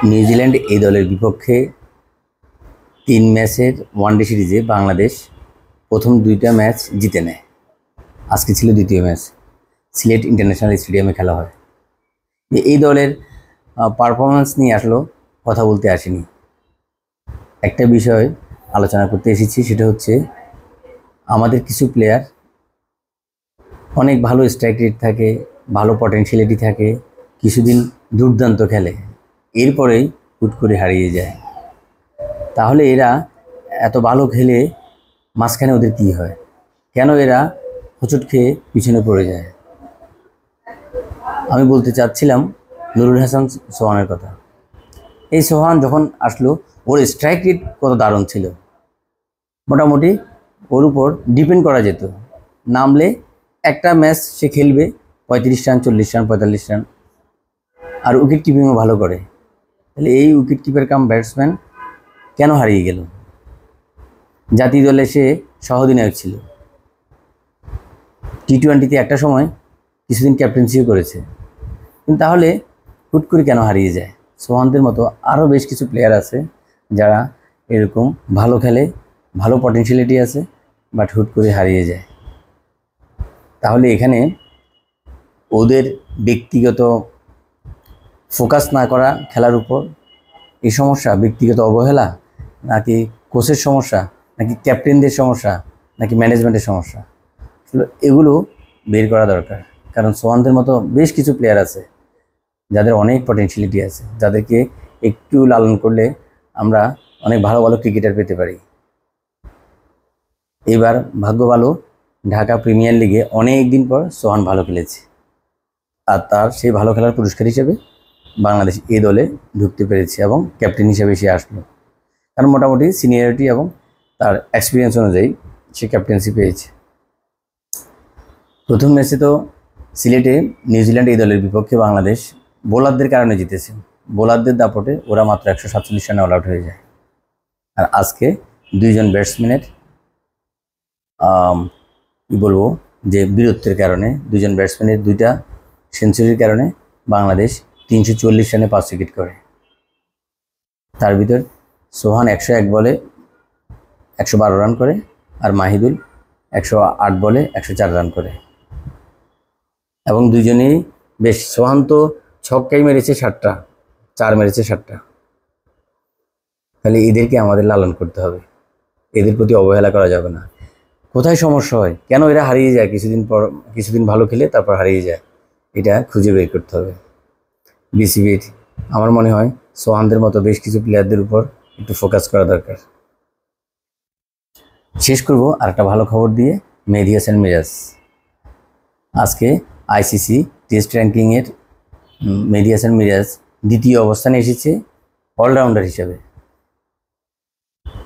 New Zealand এই দলের বিপক্ষে 3 ম্যাচের ওয়ানডে সিরিজে বাংলাদেশ প্রথম 2টা ম্যাচ জিতে নেয়। আজকে ছিল দ্বিতীয় ম্যাচ। সিলেট ইন্টারন্যাশনাল স্টেডিয়ামে খেলা হয়। এই দলের পারফরমেন্স নিয়ে আসলো কথা বলতে আসিনি, একটা বিষয় আলোচনা করতে এসেছি। সেটা হচ্ছে আমাদের কিছু প্লেয়ার অনেক ভালো স্ট্রাইক রেট থাকে, ভালো পটেনশিয়ালিটি থাকে, কিছুদিন দুর্দান্ত খেলে, এরপরেই হুট করে হারিয়ে যায়। তাহলে এরা এত ভালো খেলে মাঝখানে ওদের কী হয়? কেন এরা হোঁচট খেয়ে পিছনে পড়ে যায়? আমি বলতে চাচ্ছিলাম নুরুল হাসান সোহানের কথা। এই সোহান যখন আসলো, ওর স্ট্রাইক রেট কত দারুণ ছিল, মোটামুটি ওর উপর ডিপেন্ড করা যেত। নামলে একটা ম্যাচ সে খেলবে 35 রান, 40 রান, 45 রান, আর উইকেট কিপিংও ভালো করে। তাহলে এই উইকেট কিপার কাম ব্যাটসম্যান কেন হারিয়ে গেল? জাতীয় দলে সে সহ-অধিনায়ক ছিল, টি-20তে একটা সময় কিছুদিন ক্যাপ্টেন্সিও করেছে, কিন্তু তাহলে হুট করে কেন হারিয়ে যায়? সোহানদের মতো আরও বেশ কিছু প্লেয়ার আছে যারা এরকম ভালো খেলে, ভালো পটেনশিয়ালিটি আছে, বাট হুট করে হারিয়ে যায়। তাহলে এখানে ওদের ব্যক্তিগত ফোকাস না করা খেলার উপর এই সমস্যা, ব্যক্তিগত অবহেলা, নাকি কোচের সমস্যা, নাকি ক্যাপ্টেনদের সমস্যা, নাকি ম্যানেজমেন্টের সমস্যা? এগুলো বের করা দরকার। কারণ সোহানদের মতো বেশ কিছু প্লেয়ার আছে যাদের অনেক পটেনশিয়ালিটি আছে, যাদেরকে একটু লালন করলে আমরা অনেক ভালো ভালো ক্রিকেটার পেতে পারি। এবার ভাগ্য ভালো, ঢাকা প্রিমিয়ার লিগে অনেক দিন পর সোহান ভালো খেলেছে, আর তার সেই ভালো খেলার পুরস্কার হিসেবে বাংলাদেশ এই দলে ঢুকতে পেরেছে এবং ক্যাপ্টেন হিসেবে সে আসলো। কারণ মোটামুটি সিনিয়রিটি এবং তার এক্সপিরিয়েন্স অনুযায়ী সে ক্যাপ্টেন্সি পেয়েছে। প্রথম ম্যাচে তো সিলেটে নিউজিল্যান্ড এই দলের বিপক্ষে বাংলাদেশ বোলারদের কারণে জিতেছে। বোলারদের দাপটে ওরা মাত্র 147 রানে অল আউট হয়ে যায়। আর আজকে 2 জন ব্যাটসম্যানের কী বলবো যে বীরত্বের কারণে, 2 জন ব্যাটসম্যানের 2টা সেঞ্চুরির কারণে বাংলাদেশ 340 রানে 5 উইকেট করে। তার ভিতর সোহান 101 বলে 112 রান করে, আর মাহিদুল 108 বলে 104 রান করে। এবং দুজনেই বেশ, সোহান তো ছক্কাই মেরেছে 7টা, 4 মেরেছে 7টা। তাহলে এদেরকে আমাদের লালন করতে হবে, এদের প্রতি অবহেলা করা যাবে না। কোথায় সমস্যা হয়, কেন এরা হারিয়ে যায়? কিছুদিন ভালো খেলে তারপর হারিয়ে যায়, এটা খুঁজে বের করতে হবে। বিসিবির আমার মনে হয় সোহানদের মতো বেশ কিছু প্লেয়ারদের উপর একটু ফোকাস করা দরকার। শেষ করব আরেকটা ভালো খবর দিয়ে। মেহেদী হাসান মিরাজ আজকে আইসিসি টেস্ট র্যাঙ্কিংয়ের মেহেদী হাসান মিরাজ 2য় অবস্থানে এসেছে অলরাউন্ডার হিসাবে,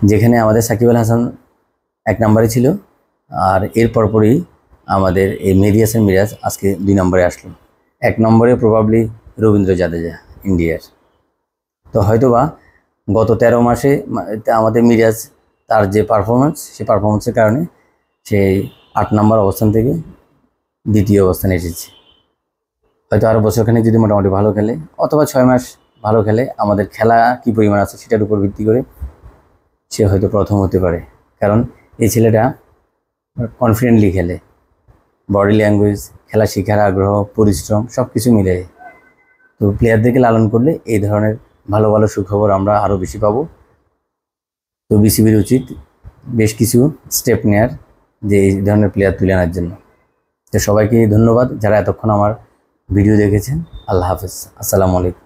যেখানে আমাদের সাকিব আল হাসান 1 নম্বরে ছিল, আর এর পরপরই আমাদের এই মেহেদী হাসান মিরাজ আজকে 2 নম্বরে আসলো। 1 নম্বরে প্রবাবলি রবীন্দ্র জাদেজা ইন্ডিয়ার। তো হয়তোবা গত 13 মাসে আমাদের মিরাজ তার যে পারফরমেন্স, সেই পারফরমেন্সের কারণে সে 8 নম্বর অবস্থান থেকে 2য় অবস্থানে এসেছে। হয়তো আরও বছরখানেক যদি মোটামুটি ভালো খেলে, অথবা 6 মাস ভালো খেলে, আমাদের খেলা কী পরিমাণ আছে সেটার উপর ভিত্তি করে সে হয়তো প্রথম হতে পারে। কারণ এই ছেলেটা কনফিডেন্টলি খেলে, বডি ল্যাঙ্গুয়েজ, খেলা শেখার আগ্রহ, পরিশ্রম সব কিছু মিলে। তো প্লেয়ারদেরকে লালন করলে এই ধরনের ভালো ভালো সুখবর আমরা আরও বেশি পাবো। তো বিসিবির উচিত বেশ কিছু স্টেপ নেয়ার, যে এই ধরনের প্লেয়ার তুলে আনার জন্য। তো সবাইকে ধন্যবাদ যারা এতক্ষণ আমার ভিডিও দেখেছেন। আল্লাহ হাফেজ, আসসালামু আলাইকুম।